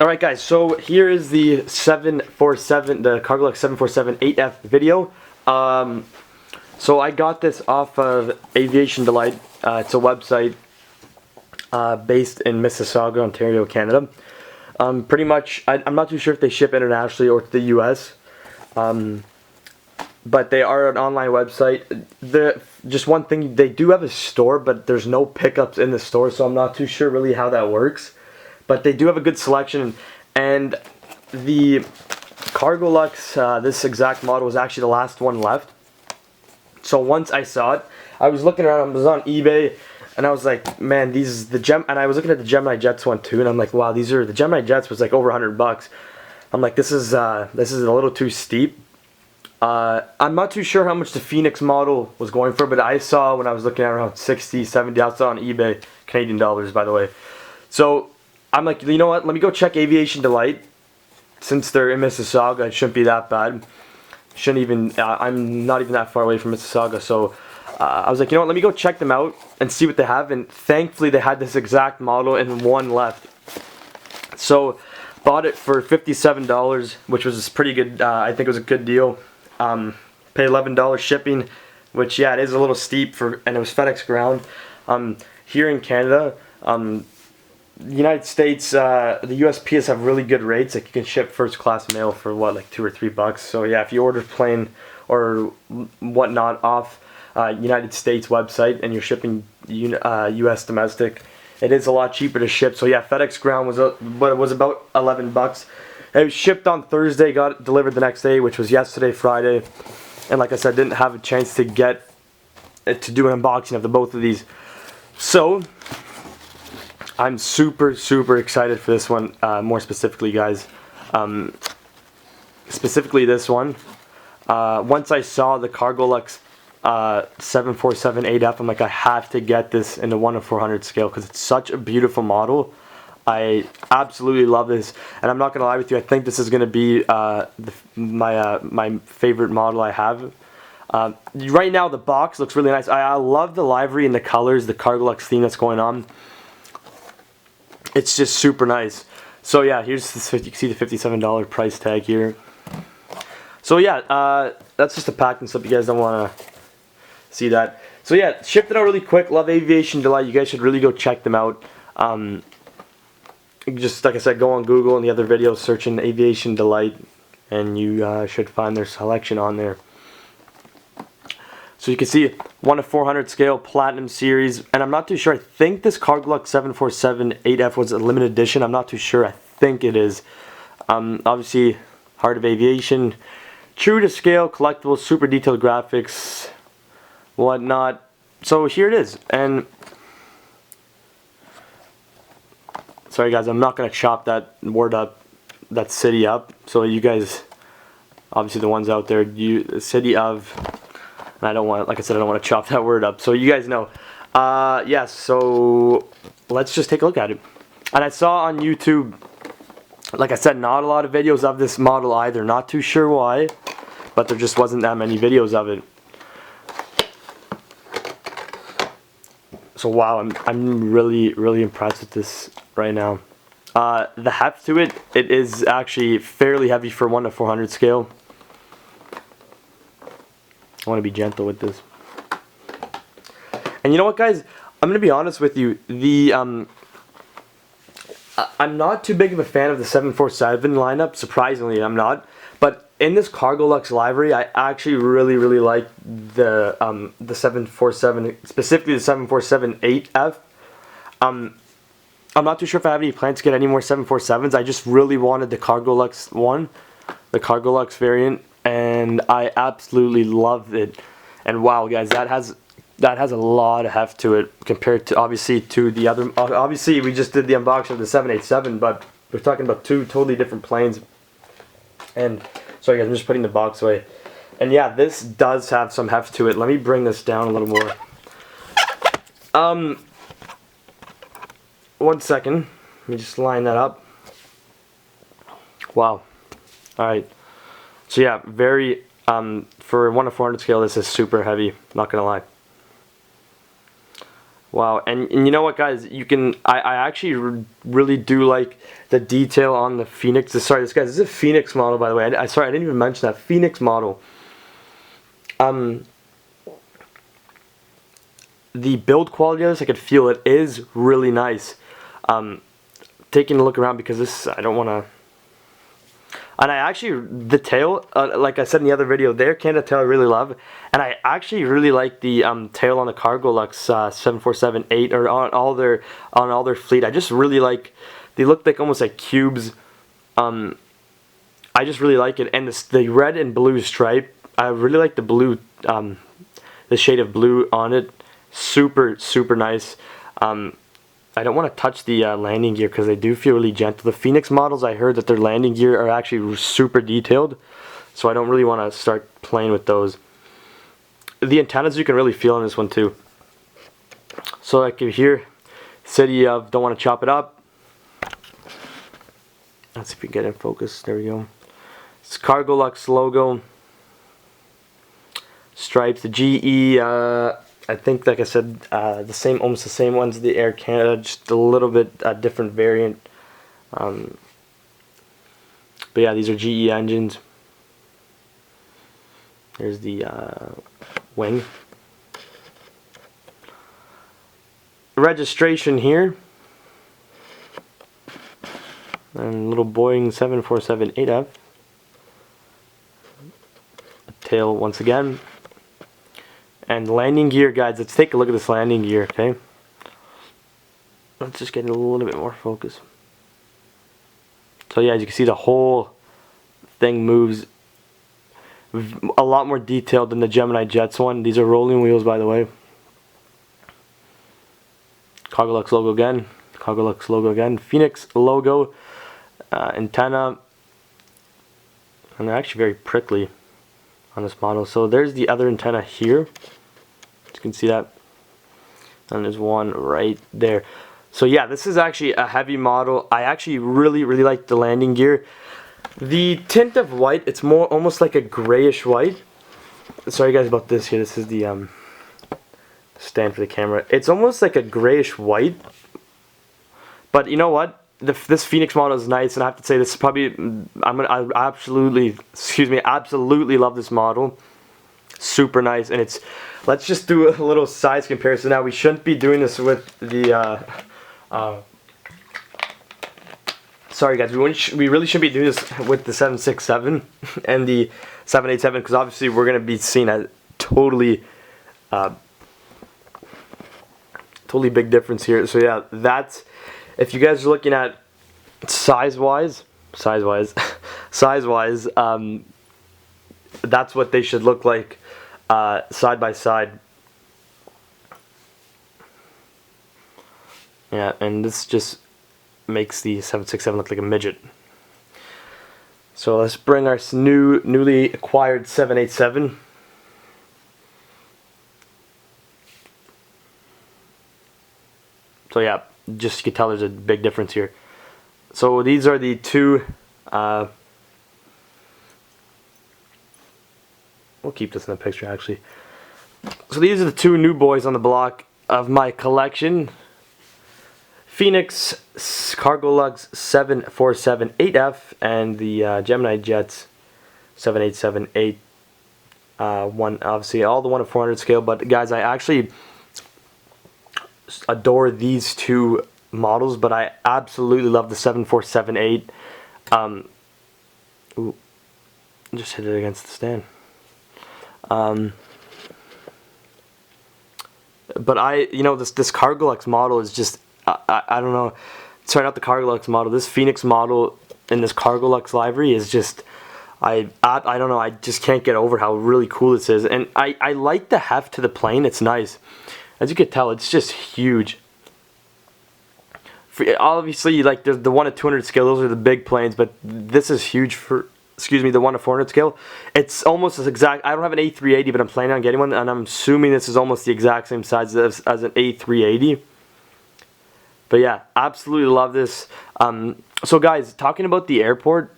Alright guys, so here is the 747, the Cargolux 747-8F video. So I got this off of Aviation Delight. It's a website based in Mississauga, Ontario, Canada. Pretty much, I'm not too sure if they ship internationally or to the US. But they are an online website. Just one thing, they do have a store, but there's no pickups in the store, so I'm not too sure really how that works. But they do have a good selection, and the Cargolux, this exact model was actually the last one left. So once I saw it, I was looking around, I was on eBay, and I was like, man, and I was looking at the Gemini Jets one too, and I'm like, wow, the Gemini Jets was like over $100. I'm like, this is a little too steep. I'm not too sure how much the Phoenix model was going for, but I saw when I was looking at around 60, 70, I saw on eBay, Canadian dollars by the way. So I'm like, you know what, let me go check Aviation Delight. Since they're in Mississauga, it shouldn't be that bad. Shouldn't even, I'm not even that far away from Mississauga, so I was like, you know what, let me go check them out and see what they have, and thankfully they had this exact model and one left. So bought it for $57, which was pretty good. I think it was a good deal. Paid $11 shipping, which yeah, it is a little steep and it was FedEx ground. Here in Canada, the United States, the USPS have really good rates. Like you can ship first class mail for what, like $2 or $3. So yeah, if you order plane or whatnot off United States website and you're shipping US domestic, it is a lot cheaper to ship. So yeah, FedEx ground was about $11. It was shipped on Thursday, got delivered the next day, which was yesterday, Friday. And like I said, didn't have a chance to get to do an unboxing of the both of these. So I'm super excited for this one. More specifically, guys, specifically this one. Once I saw the Cargolux 747-8F, I'm like, I have to get this in the 1:400 scale because it's such a beautiful model. I absolutely love this, and I'm not gonna lie with you, I think this is gonna be my favorite model I have. Right now the box looks really nice. I love the livery and the colors, the Cargolux theme that's going on. It's just super nice. So yeah, here's this, you can see the $57 price tag here. So yeah, that's just a packing slip. You guys don't want to see that. So yeah, shipped it out really quick. Love Aviation Delight. You guys should really go check them out. Just like I said, go on Google and the other videos, search in Aviation Delight, and you should find their selection on there. So you can see 1:400 scale, Platinum Series, and I'm not too sure. I think this Cargolux 747-8F was a limited edition. I'm not too sure. I think it is. Obviously, Heart of Aviation, true to scale, collectible, super detailed graphics, whatnot. So here it is, and sorry guys, I'm not gonna chop that word up, that city up. So you guys, obviously the ones out there, the city of. And I don't want, like I said, I don't want to chop that word up. So you guys know. Yeah, so let's just take a look at it. And I saw on YouTube, like I said, not a lot of videos of this model either. Not too sure why, but there just wasn't that many videos of it. So wow, I'm really impressed with this right now. The heft to it, it is actually fairly heavy for 1:400 scale. I want to be gentle with this. And you know what, guys? I'm going to be honest with you. I'm not too big of a fan of the 747 lineup. Surprisingly, I'm not. But in this Cargolux livery, I actually really like the 747, specifically the 747-8F. I'm not too sure if I have any plans to get any more 747s. I just really wanted the Cargolux one, the Cargolux variant. And I absolutely loved it. And wow, guys, that has a lot of heft to it compared to obviously to the other. Obviously, we just did the unboxing of the 787, but we're talking about two totally different planes. And sorry, guys, I'm just putting the box away. And yeah, this does have some heft to it. Let me bring this down a little more. 1 second. Let me just line that up. Wow. All right. So yeah, very, for 1:400 scale, this is super heavy, not gonna lie. Wow, and you know what, guys? I actually really do like the detail on the Phoenix. Sorry, this is a Phoenix model, by the way. Sorry, I didn't even mention that Phoenix model. The build quality of this, I could feel it is really nice. Taking a look around, because this, I don't want to. And I actually, the tail, like I said in the other video, their Canada tail I really love. And I actually really like the tail on the Cargolux 747-8, or on all their fleet. I just really like, they look like almost like cubes. I just really like it. And the red and blue stripe, I really like the blue, the shade of blue on it. Super, super nice. I don't want to touch the landing gear because they do feel really gentle. The Phoenix models, I heard that their landing gear are actually super detailed, so I don't really want to start playing with those. The antennas you can really feel on this one too. So like here, city of don't want to chop it up. Let's see if we can get in focus. There we go. It's Cargolux logo. Stripes, the GE. I think, like I said, almost the same ones as the Air Canada, just a little bit different variant. But yeah, these are GE engines. There's the wing. Registration here. And little Boeing 747-8F. Tail once again. And landing gear, guys, let's take a look at this landing gear, okay? Let's just get a little bit more focus. So yeah, as you can see, the whole thing moves a lot more detailed than the Gemini Jets one. These are rolling wheels, by the way. Cargolux logo again. Cargolux logo again. Phoenix logo. Antenna. And they're actually very prickly on this model. So there's the other antenna here. You can see that, and there's one right there. So yeah, this is actually a heavy model. I actually really like the landing gear. The tint of white, it's more almost like a grayish white. Sorry guys about this here. This is the stand for the camera. It's almost like a grayish white, but you know what, this Phoenix model is nice, and I have to say this is probably, I absolutely love this model. Super nice. And it's, let's just do a little size comparison. Now, we shouldn't be doing this with the sorry guys, we really shouldn't be doing this with the 767 and the 787, because obviously we're going to be seeing a totally big difference here. So yeah, that's, if you guys are looking at size wise, that's what they should look like side by side. Yeah, and this just makes the 767 look like a midget. So let's bring our newly acquired 787. So yeah, just you can tell there's a big difference here. So these are the two, we'll keep this in the picture actually. So these are the two new boys on the block of my collection. Phoenix Cargolux 747-8F and the Gemini Jets 787-8. One, obviously all the 1/400 scale, but guys, I actually adore these two models, but I absolutely love the 747-8. Ooh, just hit it against the stand. But you know, this Cargolux model is just, I don't know. Sorry, not the Cargolux model. This Phoenix model in this Cargolux livery is just, I don't know. I just can't get over how really cool this is, and I like the heft to the plane. It's nice, as you can tell. It's just huge. Obviously, like the 1/200 scale, those are the big planes, but this is huge for, excuse me, the 1/400 scale. It's almost as exact. I don't have an A380, but I'm planning on getting one, and I'm assuming this is almost the exact same size as an A380. But yeah, absolutely love this. So guys, talking about the airport,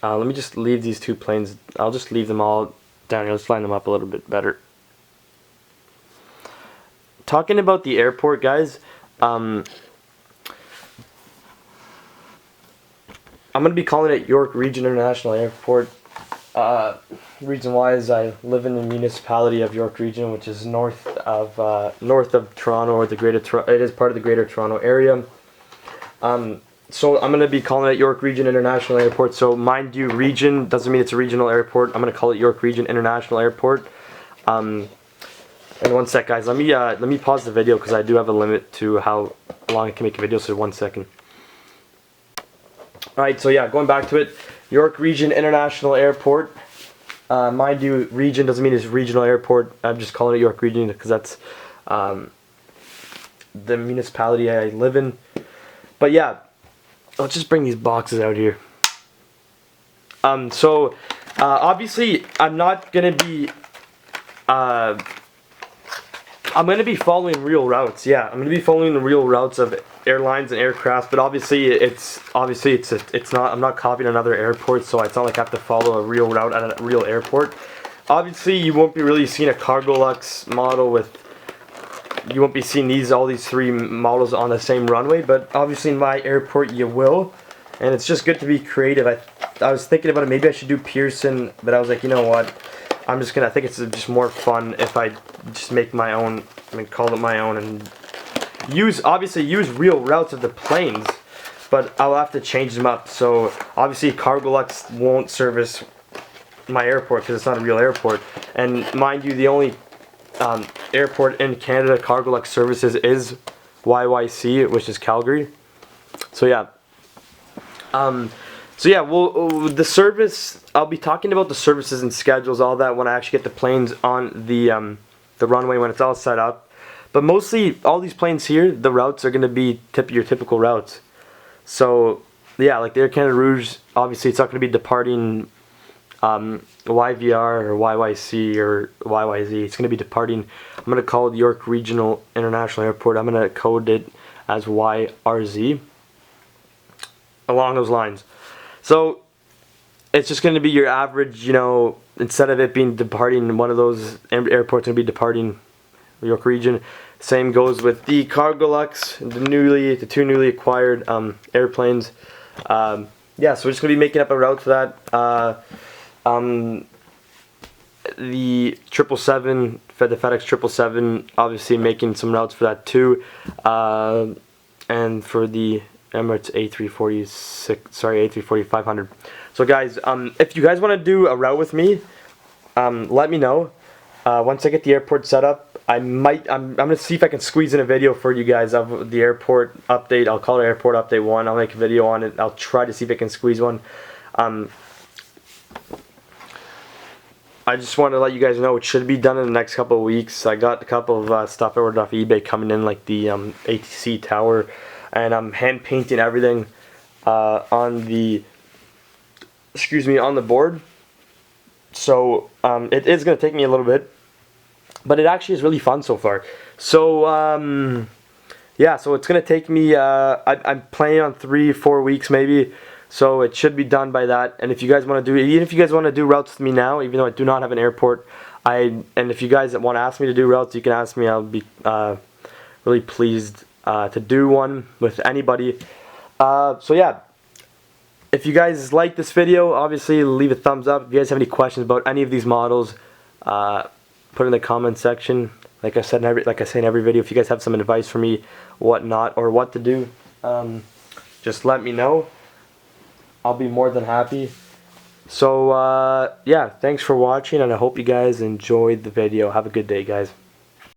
let me just leave these two planes. I'll just leave them all down here. Let's line them up a little bit better. talking about the airport, guys. I'm gonna be calling it York Region International Airport. Reason why is I live in the municipality of York Region, which is north of Toronto, or the it is part of the Greater Toronto Area. So I'm gonna be calling it York Region International Airport. So mind you, region doesn't mean it's a regional airport. I'm gonna call it York Region International Airport. And one sec, guys. Let me pause the video because I do have a limit to how long I can make a video. So 1 second. All right. So yeah, going back to it, York Region International Airport. Mind you, region doesn't mean it's a regional airport. I'm just calling it York Region because that's the municipality I live in. But yeah, let's just bring these boxes out here. So obviously I'm not gonna be I'm gonna be following real routes. Yeah, I'm gonna be following the real routes of airlines and aircraft. But obviously it's not. I'm not copying another airport, so it's not like I have to follow a real route at a real airport. Obviously, you won't be really seeing a Cargolux model with. You won't be seeing all these three models on the same runway. But obviously, in my airport, you will. And it's just good to be creative. I was thinking about it. Maybe I should do Pearson, but I was like, you know what? I think it's just more fun if I just make my own, call it my own, and obviously use real routes of the planes, but I'll have to change them up. So obviously Cargolux won't service my airport because it's not a real airport. And mind you, the only airport in Canada Cargolux services is YYC, which is Calgary. So yeah. So yeah, the service, I'll be talking about the services and schedules, all that, when I actually get the planes on the runway, when it's all set up. But mostly, all these planes here, the routes are going to be your typical routes. So yeah, like the Air Canada Rouge, obviously it's not going to be departing YVR or YYC or YYZ. It's going to be departing, I'm going to call it York Regional International Airport. I'm going to code it as YRZ, along those lines. So it's just going to be your average, instead of it being departing one of those airports, going to be departing York Region. Same goes with the Cargolux, the two newly acquired airplanes. Yeah, so we're just going to be making up a route for that. The 777, the FedEx 777, obviously making some routes for that too. And for the Emirates A340-500. So guys, if you guys want to do a route with me, let me know. Once I get the airport set up, I'm gonna see if I can squeeze in a video for you guys of the airport update. I'll call it Airport Update 1. I'll make a video on it. I'll try to see if I can squeeze one. I just want to let you guys know it should be done in the next couple of weeks. I got a couple of stuff I ordered off eBay coming in, like the ATC tower. And I'm hand painting everything on the board. So it is going to take me a little bit, but it actually is really fun so far. So yeah, so it's going to take me, I'm planning on 3-4 weeks maybe. So it should be done by that. And if you guys want to do, even if you guys want to do routes with me now, even though I do not have an airport, and if you guys want to ask me to do routes, you can ask me. I'll be really pleased to do one with anybody. So yeah, if you guys like this video, obviously leave a thumbs up. If you guys have any questions about any of these models, put it in the comment section. Like I say in every video, if you guys have some advice for me, what not or what to do, just let me know. I'll be more than happy. So yeah, thanks for watching, and I hope you guys enjoyed the video. Have a good day, guys.